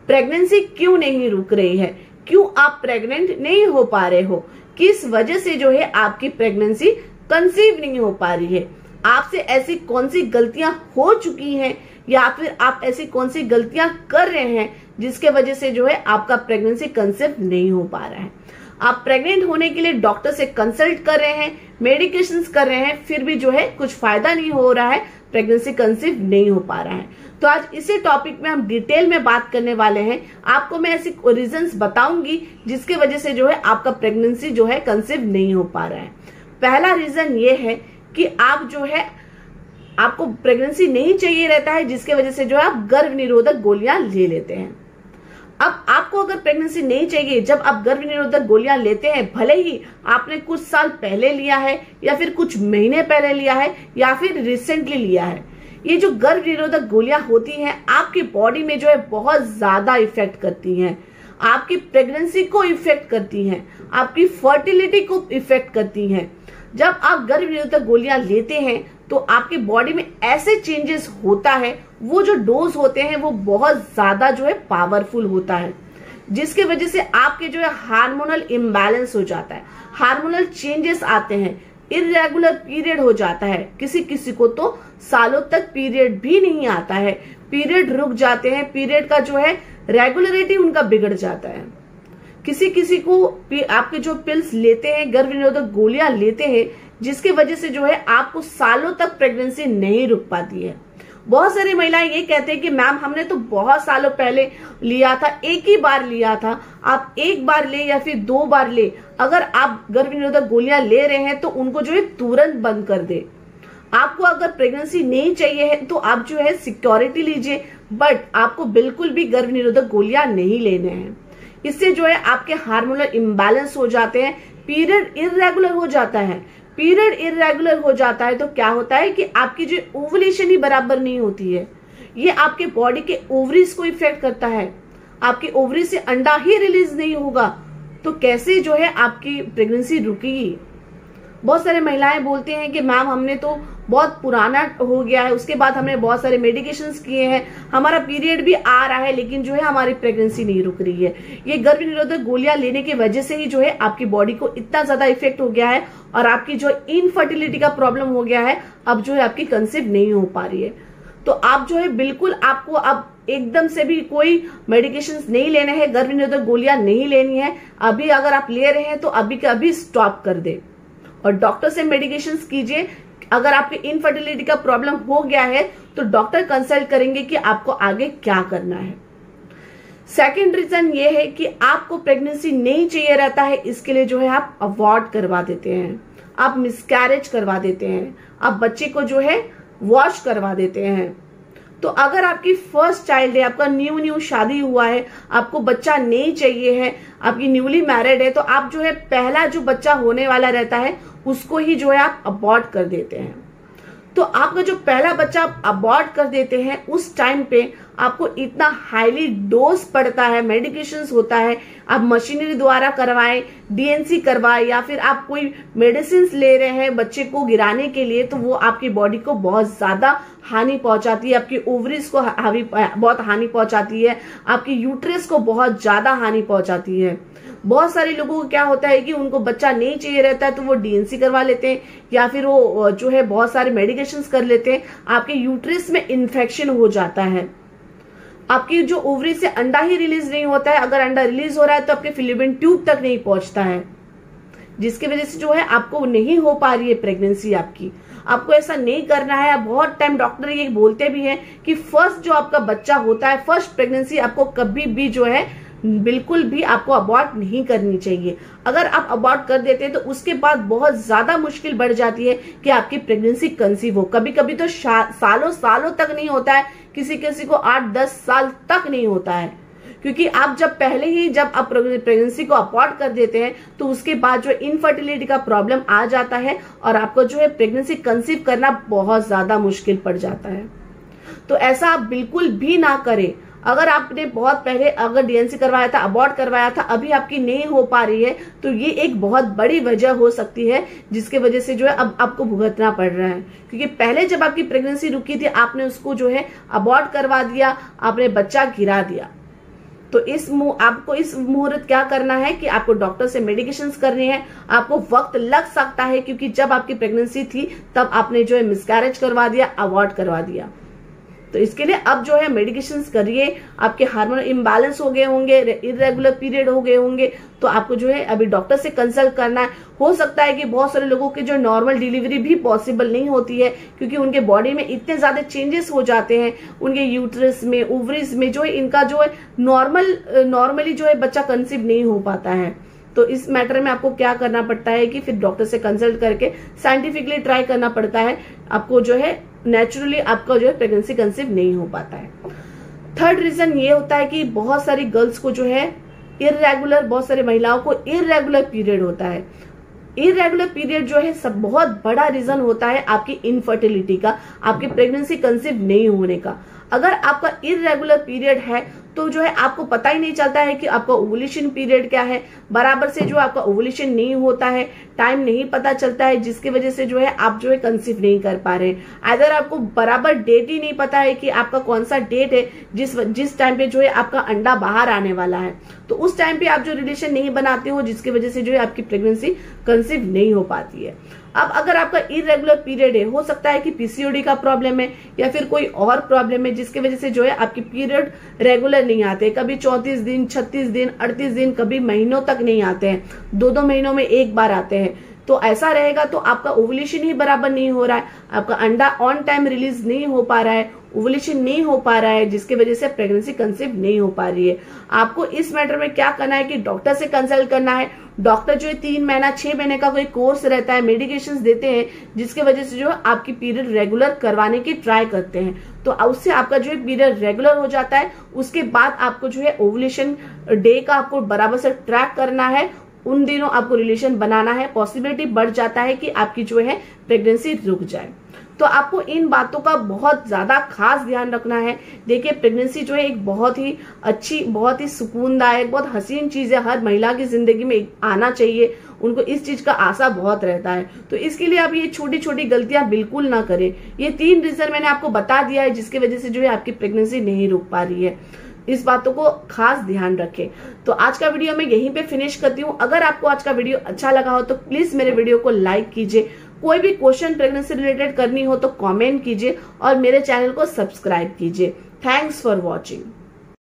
Pregnancy क्यों नहीं रुक रही है, क्यों आप प्रेग्नेंट नहीं हो पा रहे हो, किस वजह से जो है आपकी प्रेगनेंसी कंसीव नहीं हो पा रही है, आपसे ऐसी कौन सी गलतियां हो चुकी हैं या फिर आप ऐसी कौन सी गलतियां कर रहे हैं जिसके वजह से जो है आपका प्रेगनेंसी कंसीव नहीं हो पा रहा है। आप प्रेग्नेंट होने के लिए डॉक्टर से कंसल्ट कर रहे हैं, मेडिकेशंस कर रहे हैं, फिर भी जो है कुछ फायदा नहीं हो रहा है, प्रेगनेंसी कंसीव नहीं हो पा रहा है। तो आज इसी टॉपिक में हम डिटेल में बात करने वाले हैं। आपको मैं ऐसी रीजंस बताऊंगी जिसके वजह से जो है आपका प्रेगनेंसी जो है कंसीव नहीं हो पा रहा है। पहला रीजन ये है कि आप जो है आपको प्रेगनेंसी नहीं चाहिए रहता है, जिसके वजह से जो है आप गर्भ निरोधक गोलियां ले लेते हैं। अब आपको अगर प्रेगनेंसी नहीं चाहिए, जब आप गर्भ निरोधक गोलियां लेते हैं, भले ही आपने कुछ साल पहले लिया है या फिर कुछ महीने पहले लिया है या फिर रिसेंटली लिया है, ये जो गर्भ निरोधक गोलियां होती हैं आपकी बॉडी में जो है बहुत ज्यादा इफेक्ट करती हैं, आपकी प्रेगनेंसी को इफेक्ट करती हैं, आपकी फर्टिलिटी को इफेक्ट करती हैं। जब आप गर्भ निरोधक गोलियां लेते हैं तो आपकी बॉडी में ऐसे चेंजेस होता है, वो जो डोज होते हैं वो बहुत ज्यादा जो है पावरफुल होता है, जिसकी वजह से आपके जो है हार्मोनल इम्बैलेंस हो जाता है, हार्मोनल चेंजेस आते हैं, इरेगुलर पीरियड हो जाता है, किसी किसी को तो सालों तक पीरियड भी नहीं आता है, पीरियड रुक जाते हैं, पीरियड का जो है रेगुलरिटी उनका बिगड़ जाता है। किसी किसी को आपके जो पिल्स लेते हैं, गर्भ निरोधक गोलियां लेते हैं, जिसकी वजह से जो है आपको सालों तक प्रेगनेंसी नहीं रुक पाती है। बहुत सारी महिलाएं ये कहते हैं कि मैम हमने तो बहुत सालों पहले लिया था, एक ही बार लिया था। आप एक बार ले या फिर 2 बार ले, अगर आप गर्भ निरोधक गोलियां ले रहे हैं तो उनको जो है तुरंत बंद कर दे। आपको अगर प्रेगनेंसी नहीं चाहिए है तो आप जो है सिक्योरिटी लीजिए, बट आपको बिल्कुल भी गर्भ निरोधक गोलियां नहीं लेने हैं। इससे जो है आपके हार्मोनल इम्बैलेंस हो जाते हैं, पीरियड इरेगुलर हो जाता है। पीरियड इरेगुलर हो जाता है तो क्या होता है कि आपकी जो ओवुलेशन ही बराबर नहीं होती है, ये आपके बॉडी के ओवरीज को इफेक्ट करता है। आपके ओवरी से अंडा ही रिलीज नहीं होगा तो कैसे जो है आपकी प्रेगनेंसी रुकेगी। बहुत सारे महिलाएं बोलते हैं कि मैम हमने तो बहुत पुराना हो गया है, उसके बाद हमने बहुत सारे मेडिकेशंस किए हैं, हमारा पीरियड भी आ रहा है लेकिन जो है हमारी प्रेगनेंसी नहीं रुक रही है। ये गर्भ निरोधक गोलियां लेने की वजह से ही जो है आपकी बॉडी को इतना ज्यादा इफेक्ट हो गया है और आपकी जो इनफर्टिलिटी का प्रॉब्लम हो गया है, अब जो है आपकी कंसीव नहीं हो पा रही है। तो आप जो है बिल्कुल आपको अब एकदम से भी कोई मेडिकेशंस नहीं लेने हैं, गर्भ निरोधक गोलियां नहीं लेनी है। अभी अगर आप ले रहे हैं तो अभी के अभी स्टॉप कर दे और डॉक्टर से मेडिकेशंस कीजिए। अगर आपके इनफर्टिलिटी का प्रॉब्लम हो गया है तो डॉक्टर कंसल्ट करेंगे कि आपको आगे क्या करना है। सेकंड रीजन ये है कि आपको प्रेगनेंसी नहीं चाहिए रहता है, इसके लिए जो है आप अबॉर्ट करवा देते हैं, आप मिसकैरेज करवा देते हैं, आप बच्चे को जो है वॉश करवा देते हैं। तो अगर आपकी फर्स्ट चाइल्ड है, आपका न्यू शादी हुआ है, आपको बच्चा नहीं चाहिए है, आपकी न्यूली मैरिड है, तो आप जो है पहला जो बच्चा होने वाला रहता है उसको ही जो है आप अबॉर्ट कर देते हैं। तो आपका जो पहला बच्चा आप अबॉर्ट कर देते हैं उस टाइम पे आपको इतना हाईली डोज पड़ता है, मेडिकेशंस होता है, आप मशीनरी द्वारा करवाएं, डीएनसी करवाएं या फिर आप कोई मेडिसिन ले रहे हैं बच्चे को गिराने के लिए, तो वो आपकी बॉडी को बहुत ज्यादा हानि पहुंचाती है, आपकी ओवरीज को बहुत हानि पहुंचाती है, आपकी यूट्रस को बहुत ज्यादा हानि पहुंचाती है। बहुत सारे लोगों को क्या होता है कि उनको बच्चा नहीं चाहिए रहता है तो वो डीएनसी करवा लेते हैं या फिर वो जो है बहुत सारे मेडिकेशंस कर लेते हैं, आपके यूट्रस में इन्फेक्शन हो जाता है, आपकी जो ओवरी से अंडा ही रिलीज नहीं होता है, अगर अंडा रिलीज हो रहा है तो आपके फिलिपिन ट्यूब तक नहीं पहुंचता है, जिसकी वजह से जो है आपको नहीं हो पा रही है प्रेगनेंसी आपकी। आपको ऐसा नहीं करना है। बहुत टाइम डॉक्टर ये बोलते भी हैं कि फर्स्ट जो आपका बच्चा होता है, फर्स्ट प्रेगनेंसी आपको कभी भी जो है बिल्कुल भी आपको अबॉर्ट नहीं करनी चाहिए। अगर आप अबॉर्ट कर देते हैं तो उसके बाद बहुत ज्यादा मुश्किल बढ़ जाती है कि आपकी प्रेगनेंसी कंसीव हो। कभी कभी तो सालों सालों तक नहीं होता है, किसी किसी को 8-10 साल तक नहीं होता है, क्योंकि आप जब पहले ही जब आप प्रेगनेंसी को अबॉर्ट कर देते हैं तो उसके बाद जो इनफर्टिलिटी का प्रॉब्लम आ जाता है और आपको जो है प्रेगनेंसी कंसीव करना बहुत ज्यादा मुश्किल पड़ जाता है। तो ऐसा आप बिल्कुल भी ना करें। अगर आपने बहुत पहले अगर डीएनसी करवाया था, अबॉर्ट करवाया था, अभी आपकी नहीं हो पा रही है तो ये एक बहुत बड़ी वजह हो सकती है जिसके वजह से जो है अब आपको भुगतना पड़ रहा है, क्योंकि पहले जब आपकी प्रेगनेंसी रुकी थी आपने उसको जो है अबॉर्ट करवा दिया, आपने बच्चा गिरा दिया। तो आपको इस मुहूर्त क्या करना है कि आपको डॉक्टर से मेडिकेशंस करनी है। आपको वक्त लग सकता है क्योंकि जब आपकी प्रेगनेंसी थी तब आपने जो है मिसकैरेज करवा दिया, अबॉर्ट करवा दिया। तो इसके लिए अब जो है मेडिकेशंस करिए। आपके हार्मोनल इम्बैलेंस हो गए होंगे, इरेगुलर पीरियड हो गए होंगे, तो आपको जो है अभी डॉक्टर से कंसल्ट करना है। हो सकता है कि बहुत सारे लोगों की जो नॉर्मल डिलीवरी भी पॉसिबल नहीं होती है क्योंकि उनके बॉडी में इतने ज्यादा चेंजेस हो जाते हैं, उनके यूट्रस में, ओवरीज में जो है इनका जो है नॉर्मली जो है बच्चा कंसीव नहीं हो पाता है। तो इस मैटर में आपको क्या करना पड़ता है कि फिर डॉक्टर से कंसल्ट करके साइंटिफिकली ट्राई करना पड़ता है। आपको जो है नेचुरली आपका जो है प्रेगनेंसी कंसीव नहीं हो पाता है। थर्ड रीजन ये होता है कि बहुत सारी गर्ल्स को जो है बहुत सारी महिलाओं को इरेगुलर पीरियड होता है। इरेगुलर पीरियड जो है सब बहुत बड़ा रीजन होता है आपकी इनफर्टिलिटी का, आपकी प्रेगनेंसी कंसीव नहीं होने का। अगर आपका इरेगुलर पीरियड है तो जो है आपको पता ही नहीं चलता है कि आपका ओवुलेशन पीरियड क्या है, बराबर से जो आपका ओवुलेशन नहीं होता है, टाइम नहीं पता चलता है, जिसकी वजह से जो है आप जो है कंसीव नहीं कर पा रहे हैं। अगर आपको बराबर डेट ही नहीं पता है कि आपका कौन सा डेट है जिस टाइम पे जो है आपका अंडा बाहर आने वाला है, तो उस टाइम पे आप जो रिलेशन नहीं बनाते हो, जिसकी वजह से जो है आपकी प्रेगनेंसी कंसीव नहीं हो पाती है। अब अगर आपका इरेगुलर पीरियड है, हो सकता है कि पीसीओडी का प्रॉब्लम है या फिर कोई और प्रॉब्लम है जिसकी वजह से जो है आपकी पीरियड रेगुलर नहीं आते। कभी 34 दिन, 36 दिन, 38 दिन, कभी महीनों तक नहीं आते हैं, 2-2 महीनों में एक बार आते हैं। तो ऐसा रहेगा तो आपका ओवुलेशन ही बराबर नहीं हो रहा है, आपका अंडा ऑन टाइम रिलीज नहीं हो पा रहा है, ओवुलेशन नहीं हो पा रहा है, जिसकी वजह से प्रेगनेंसी कंसीव नहीं हो पा रही है। आपको इस मैटर में क्या करना है कि डॉक्टर से कंसल्ट करना है। डॉक्टर जो है 3 महीना 6 महीने का कोई कोर्स रहता है, मेडिकेशंस देते हैं, जिसकी वजह से जो है आपकी पीरियड रेगुलर करवाने की ट्राई करते हैं। तो उससे आपका जो है पीरियड रेगुलर हो जाता है। उसके बाद आपको जो है ओवुलेशन डे का आपको बराबर से ट्रैक करना है, उन दिनों आपको रिलेशन बनाना है। पॉसिबिलिटी बढ़ जाता है कि आपकी जो है प्रेगनेंसी रुक जाए। तो आपको इन बातों का बहुत ज्यादा खास ध्यान रखना है। देखिए, प्रेगनेंसी जो है एक बहुत ही अच्छी, बहुत ही सुकूनदायक, बहुत हसीन चीज है, हर महिला की जिंदगी में आना चाहिए। उनको इस चीज का आशा बहुत रहता है। तो इसके लिए आप ये छोटी छोटी गलतियां बिल्कुल ना करें। ये 3 रीजन मैंने आपको बता दिया है जिसकी वजह से जो है आपकी प्रेगनेंसी नहीं रुक पा रही है। इस बातों को खास ध्यान रखें। तो आज का वीडियो मैं यहीं पे फिनिश करती हूँ। अगर आपको आज का वीडियो अच्छा लगा हो तो प्लीज मेरे वीडियो को लाइक कीजिए। कोई भी क्वेश्चन प्रेगनेंसी रिलेटेड करनी हो तो कमेंट कीजिए और मेरे चैनल को सब्सक्राइब कीजिए। Thanks for watching.